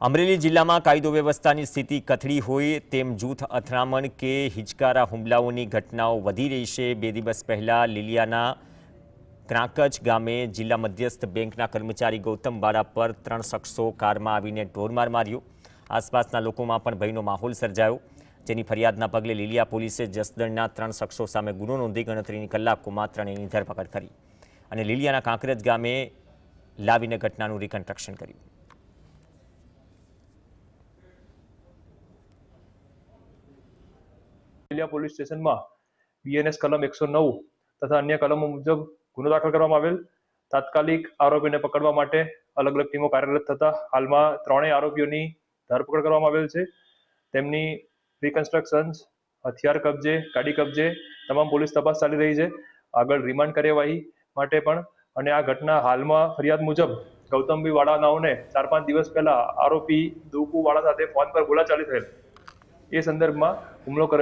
અમરેલી જિલ્લામાં કાયદો વ્યવસ્થાની સ્થિતિ કથળી હોય તેમ જૂથ અથડામણ કે હિચકારા હુમલાઓની ઘટનાઓ વધી રહી છે। 2 દિવસ પહેલા લીલિયાના ક્રાંકજ ગામે જિલ્લા મધ્યસ્થ બેંકના કર્મચારી ગૌતમ વાળા પર 3 શખ્સો કારમાં આવીને ઢોરમાર માર્યો। આસપાસના લોકોમાં પણ ભયનો માહોલ સર્જાયો, જેની ફરિયાદના પગલે લીલિયા પોલીસે જસદણના 3 શખ્સો સામે ગુનો નોંધી ગણતરીની કલાકોમાં 3ની ધરપકડ કરી અને લીલિયાના કાંકરેજ ગામે લાવીને ઘટનાનું રિકન્સ્ટ્રક્શન કર્યું। લીલિયા પોલીસ સ્ટેશનમાં બીએનએસ કલમ 109 તથા અન્ય કલમો મુજબ ગુનો દાખલ કરવામાં આવેલ। તાત્કાલિક આરોપીને પકડવા માટે અલગ અલગ ટીમો કાર્યરત થતા હાલમાં 3 આરોપીઓની ધરપકડ કરવામાં આવેલ છે। તેમની રિકન્સ્ટ્રક્શન, હથિયાર કબજે, ગાડી કબજે તમામ પોલીસ તપાસ ચાલી રહી છે। આગળ રિમાન્ડ કાર્યવાહી માટે પણ અને આ ઘટના હાલમાં ફરિયાદ મુજબ ગૌતમભાઈ વાળા નાઓને 4-5 દિવસ પહેલા આરોપી દુકુ વાળા સાથે ફોન પર બોલાચાલી થયેલ, એ સંદર્ભમાં હુમલો કરેલ।